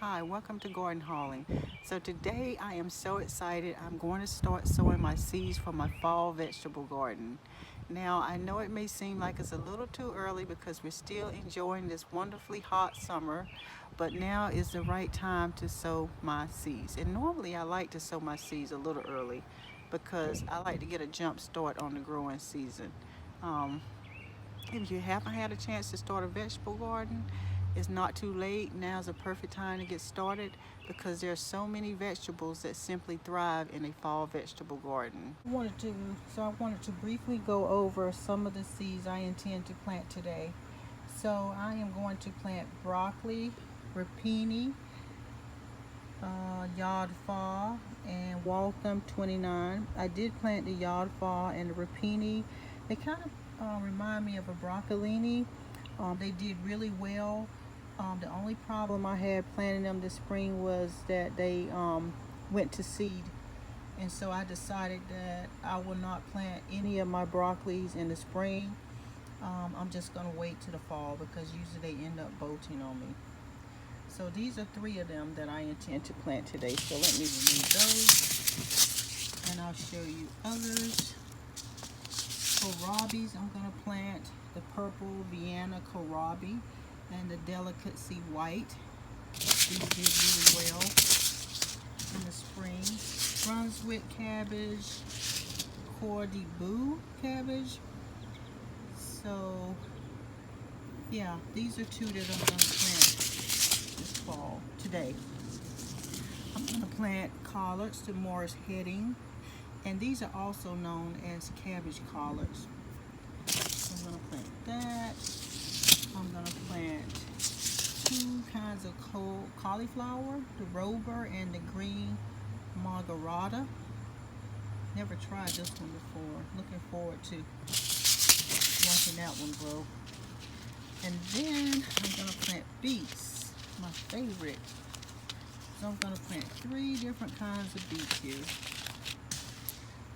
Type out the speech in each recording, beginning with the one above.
Hi, welcome to Garden Hauling. So today I am so excited. I'm going to start sowing my seeds for my fall vegetable garden. Now I know it may seem like it's a little too early because we're still enjoying this wonderfully hot summer, but now is the right time to sow my seeds. And normally I like to sow my seeds a little early because I like to get a jump start on the growing season. Um, if you haven't had a chance to start a vegetable garden, it's not too late. Now's a perfect time to get started because there are so many vegetables that simply thrive in a fall vegetable garden. I wanted to briefly go over some of the seeds I intend to plant today. So I am going to plant broccoli, rapini, yard fall, and Waltham 29. I did plant the yard fall and the rapini. They kind of remind me of a broccolini. They did really well. The only problem I had planting them this spring was that they went to seed, and so I decided that I will not plant any of my broccolis in the spring. I'm just going to wait to the fall because usually they end up bolting on me. So these are 3 of them that I intend to plant today. So let me remove those and I'll show you others. Kohlrabis, I'm going to plant the purple Vienna kohlrabi and the delicacy white. These did really well in the spring. Brunswick cabbage, Cordy Boo cabbage. So yeah, these are 2 that I'm going to plant this fall today. I'm going to plant collards, the Morris heading, and these are also known as cabbage collards. So I'm going to plant that. I'm going to plant 2 kinds of cauliflower, the Rover and the green margarita. Never tried this one before. Looking forward to watching that one grow. And then I'm going to plant beets, my favorite. So I'm going to plant 3 different kinds of beets here.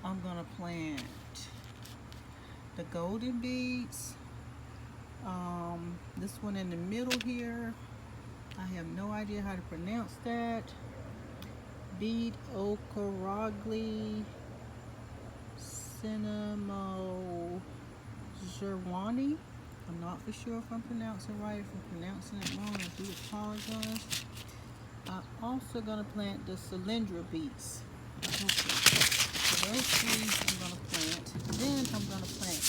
I'm going to plant the golden beets. This one in the middle here, I have no idea how to pronounce that. Beet Okaragli Cinnamo Zerwani. I'm not for sure if I'm pronouncing it right. If I'm pronouncing it wrong, I do apologize. I'm also going to plant the cylindra beets. Okay. So those 3 I'm going to plant. Then I'm going to plant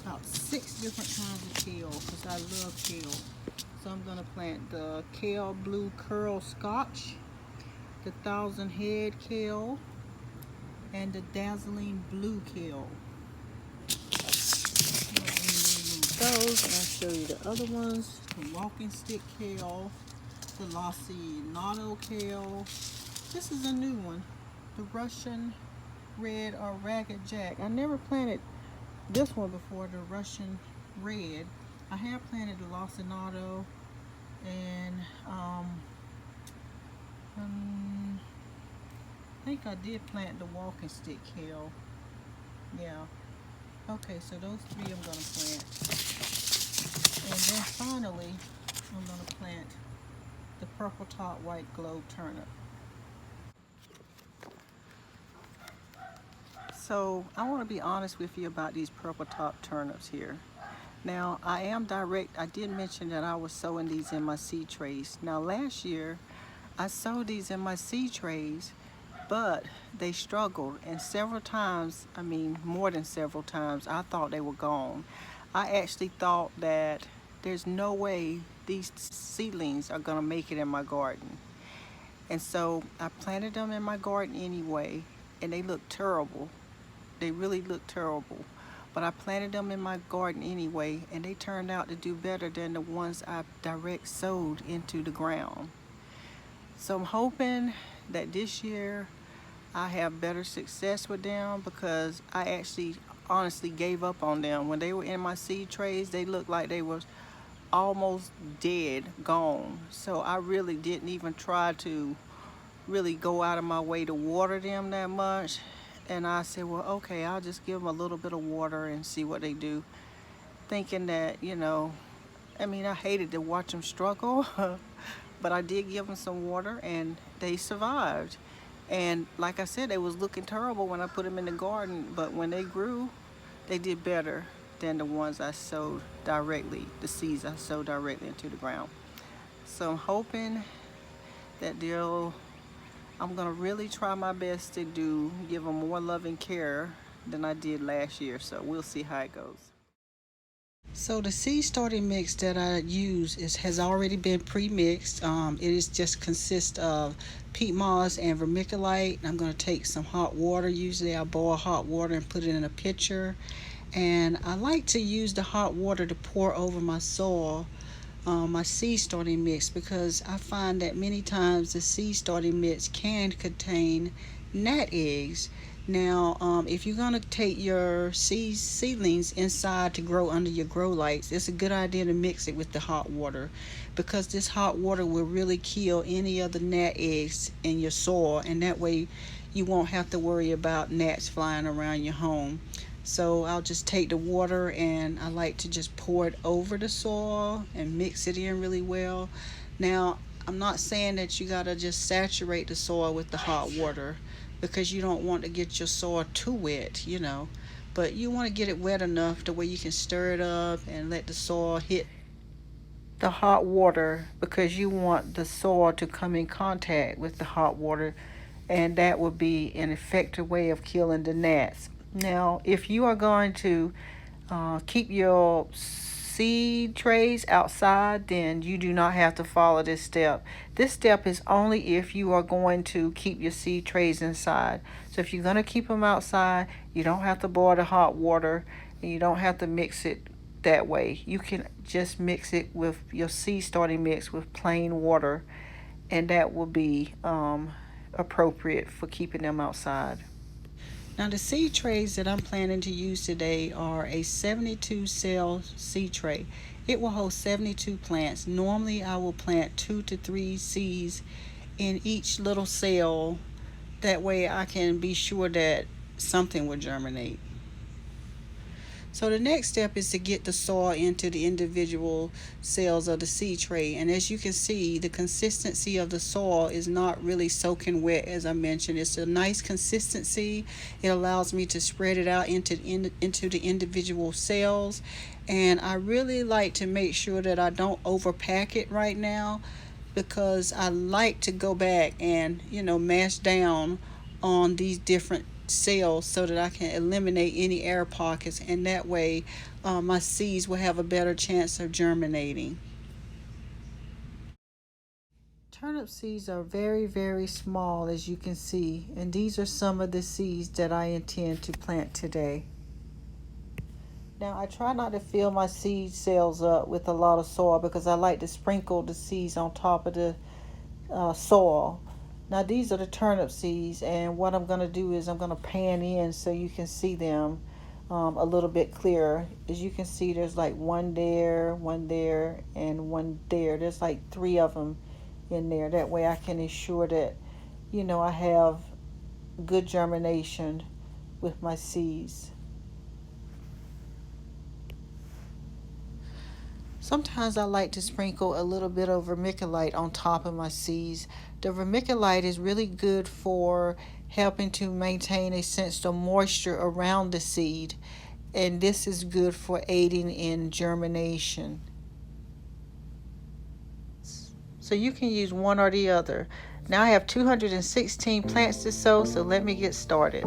about 6 different kinds of kale because I love kale. So I'm going to plant the kale blue curl scotch, the 1,000 head kale, and the dazzling blue kale. Those, and I'll show you the other ones. The walking stick kale, the lacinato kale. This is a new one, the Russian red or ragged jack. I never planted this one before, the Russian red. I have planted the lacinato, and I think I did plant the walking stick kale. Yeah. Okay, so those 3 I'm going to plant. And then finally, I'm going to plant the purple top white globe turnip. So I want to be honest with you about these purple top turnips here. Now I did mention that I was sowing these in my seed trays. Now last year I sowed these in my seed trays, but they struggled, and several times, I mean more than several times, I thought they were gone. I actually thought that there's no way these seedlings are gonna make it in my garden. And so I planted them in my garden anyway, and they look terrible. They really look terrible. But I planted them in my garden anyway, and they turned out to do better than the ones I direct sowed into the ground. So I'm hoping that this year I have better success with them, because I actually honestly gave up on them. When they were in my seed trays, they looked like they were almost dead, gone. So I really didn't even try to really go out of my way to water them that much. And I said, well, okay, I'll just give them a little bit of water and see what they do, thinking that, I mean, I hated to watch them struggle but I did give them some water and they survived. And like I said, they was looking terrible when I put them in the garden, but when they grew, they did better than the ones I sowed directly, the seeds I sowed directly into the ground. So I'm hoping that I'm gonna really try my best to give them more loving care than I did last year. So we'll see how it goes. So the seed starting mix that I use has already been pre-mixed. It is just consists of peat moss and vermiculite. I'm going to take some hot water. Usually I boil hot water and put it in a pitcher. And I like to use the hot water to pour over my soil, my seed starting mix, because I find that many times the seed starting mix can contain gnat eggs. Now, if you're going to take your seedlings inside to grow under your grow lights, it's a good idea to mix it with the hot water, because this hot water will really kill any of the gnat eggs in your soil, and that way you won't have to worry about gnats flying around your home. So I'll just take the water and I like to just pour it over the soil and mix it in really well. Now, I'm not saying that you gotta just saturate the soil with the hot water, because you don't want to get your soil too wet, but you want to get it wet enough to where you can stir it up and let the soil hit the hot water, because you want the soil to come in contact with the hot water, and that would be an effective way of killing the gnats. Now, if you are going to keep your seed trays outside, then you do not have to follow this step. This step is only if you are going to keep your seed trays inside. So if you're going to keep them outside, you don't have to boil the hot water, and you don't have to mix it that way. You can just mix it with your seed starting mix with plain water, and that will be appropriate for keeping them outside. Now the seed trays that I'm planning to use today are a 72 cell seed tray. It will hold 72 plants. Normally I will plant 2 to 3 seeds in each little cell. That way I can be sure that something will germinate. So the next step is to get the soil into the individual cells of the seed tray. And as you can see, the consistency of the soil is not really soaking wet, as I mentioned. It's a nice consistency. It allows me to spread it out into the individual cells. And I really like to make sure that I don't overpack it right now, because I like to go back and, mash down on these different cells so that I can eliminate any air pockets, and that way my seeds will have a better chance of germinating. Turnip seeds are very, very small, as you can see, and these are some of the seeds that I intend to plant today. Now, I try not to fill my seed cells up with a lot of soil, because I like to sprinkle the seeds on top of the soil. Now these are the turnip seeds, and what I'm going to do is I'm going to pan in so you can see them a little bit clearer. As you can see, there's like one there, and one there. There's like 3 of them in there. That way I can ensure that, I have good germination with my seeds. Sometimes I like to sprinkle a little bit of vermiculite on top of my seeds. The vermiculite is really good for helping to maintain a sense of moisture around the seed, and this is good for aiding in germination. So you can use one or the other. Now I have 216 plants to sow, so let me get started.